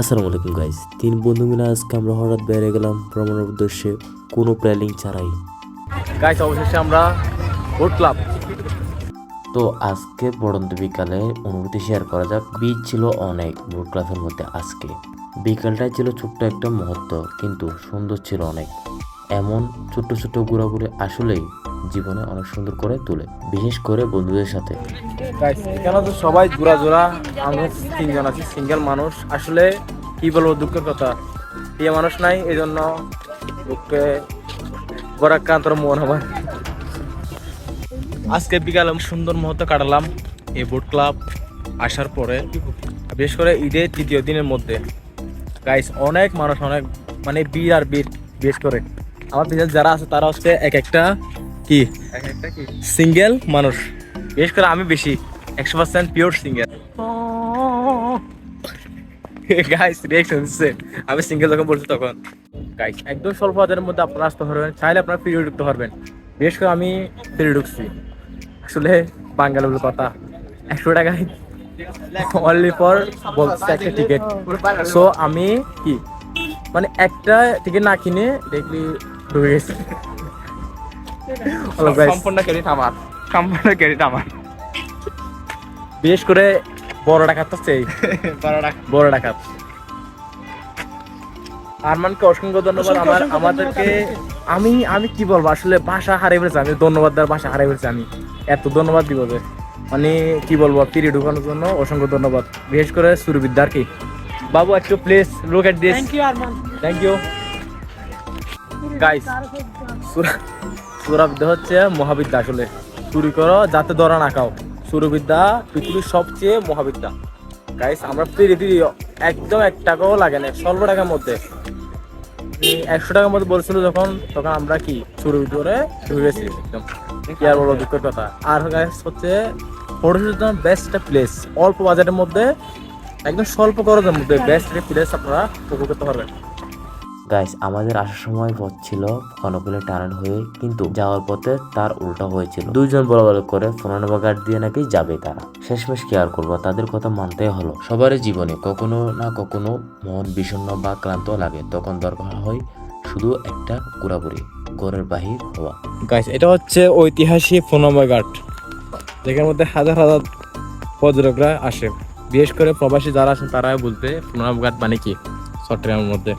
আসসালামু আলাইকুম গাইস। তিন বন্ধু মিলে আজকে আমরা হঠাৎ বেরিয়ে গেলাম ভ্রমণের উদ্দেশ্যে, কোনো প্ল্যানিং ছাড়াই। গাইস অবশেষে আমরা বোট ক্লাব। তো আজকে পড়ন্ত বিকালে অনুভূতি শেয়ার করা যাক। বীজ ছিল অনেক বোট ক্লাবের মধ্যে আজকে। বিকালটাই ছিল ছোট্ট একটা মুহূর্ত, কিন্তু সুন্দর ছিল অনেক। এমন ছোট্ট ছোট্ট ঘোরাঘুরি আসলেই জীবনে অনেক সুন্দর করে তোলে, বিশেষ করে বন্ধুদের সাথে। গাইস এখানে তো সবাই জোড়া জোড়া, আমরা তিনজন আছি সিঙ্গেল মানুষ। আসলে কি বলবো, দুঃখের কথা, প্রিয় মানুষ নাই, এই জন্য দুঃখে বরাক্রান্তর মন আমার। আজকে বিকালে সুন্দর মুহূর্ত কাটালাম এই বোট ক্লাব আসার পরে, বিশেষ করে ঈদের তৃতীয় দিনের মধ্যে। গাইস অনেক মানুষ, অনেক মানে বীর আর বীর। বিশেষ করে আমার পিছনে যারা আছে তারা হচ্ছে এক একটা কি সিঙ্গেল মানুষ। বিশেষ করে আমি বেশি 100% পিওর সিঙ্গেল। গাইস রিঅ্যাকশন দিচ্ছে আমি সিঙ্গেল যখন বলছি তখন। গাইস একদম স্বল্প হাতের মধ্যে আপনারা আসতে পারবেন, চাইলে আপনারা ফ্রি ঢুকতে পারবেন। বিশেষ করে আমি ফ্রি ঢুকছি। আসলে বাঙালি বলে কথা, 100 টাকায় অনলি ফর বলছে একটা টিকিট। সো আমি কি মানে একটা টিকিট না কিনে দেখলি ঢুকে গেছি। সম্পূর্ণ ক্রেডিট আমার, সম্পূর্ণ ক্রেডিট আমার। বিশেষ করে বড় ডাকাত তো সেই বড় ডাকাত আরমানকে অসংখ্য ধন্যবাদ। আমাদেরকে আমি আমি কি বলবো, আসলে ভাষা হারিয়ে ফেলেছি আমি। ধন্যবাদ দেওয়ার ভাষা হারিয়ে ফেলেছি আমি। এত ধন্যবাদ দিব যে মানে কি বলবো, পিরিয়ড ঢুকানোর জন্য অসংখ্য ধন্যবাদ। বিশেষ করে সুরবিদ্যার কি বাবু, একটু please look at this. Thank you guys. সুরাবিদ্যা হচ্ছে মহাবিদ্যা। আসলে চুরি করো যাতে ধরা না খাও, সুরবিদ্যা পৃথিবীর সবচেয়ে মহাবিদ্যা। গাইস আমরা পৃথিবী একদম 1 টাকাও লাগে না, স্বল্প টাকার মধ্যে 100 টাকার মধ্যে বলছিল যখন, তখন আমরা কি সুরবিদ্যা করে ঢুকেছি একদম। কি আর বলো, দুঃখের কথা। আর গাইস হচ্ছে ফটোশুটের জন্য বেস্ট একটা প্লেস, অল্প বাজেটের মধ্যে একদম স্বল্প খরচের মধ্যে বেস্ট একটা প্লেস আপনারা উপভোগ করতে পারবেন। গাইস আমাদের আসার সময় পথ ছিল কনকলে টানেল হয়ে, কিন্তু যাওয়ার পথে তার উল্টা হয়েছিল। দুইজন বড় বড় করে 15 নম্বর গার্ড দিয়ে নাকি যাবে তারা। শেষমেশ কি আর করবো, তাদের কথা মানতেই হলো। সবারই জীবনে কখনো না কখনো মন বিষণ্ণ বা ক্লান্ত লাগে, তখন দরকার হয় শুধু একটা ঘোরাঘুরি, ঘরের বাহির হওয়া। গাইস এটা হচ্ছে ঐতিহাসিক 15 নম্বর ঘাট, যেখানের মধ্যে হাজার হাজার পর্যটকরা আসে। বিশেষ করে প্রবাসী যারা আছেন তারা বলতে 15 নম্বর ঘাট মানে কি চট্টগ্রামের মধ্যে।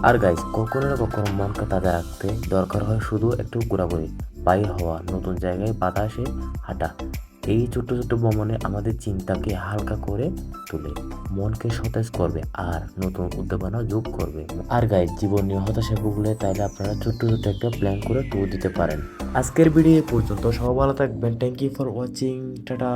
আর গাইস কখনো না কখনো মনকে তাজা রাখতে দরকার হয় শুধু একটু ঘোরাঘুরি, বাইর হওয়া, নতুন জায়গায় বাতাসে হাঁটা। এই ছোট্ট ছোট্ট ভ্রমণে আমাদের চিন্তাকে হালকা করে তোলে, মনকে সতেজ করবে আর নতুন উদ্দীপনা যোগ করবে। আর গাইস জীবন নিয়ে হতাশা ভুগলে তাইলে আপনারা ছোট্ট ছোট্ট একটা প্ল্যান করে ট্যুর দিতে পারেন। আজকের ভিডিও এ পর্যন্ত, সবাই ভালো থাকবেন। Thank you for watching, tata.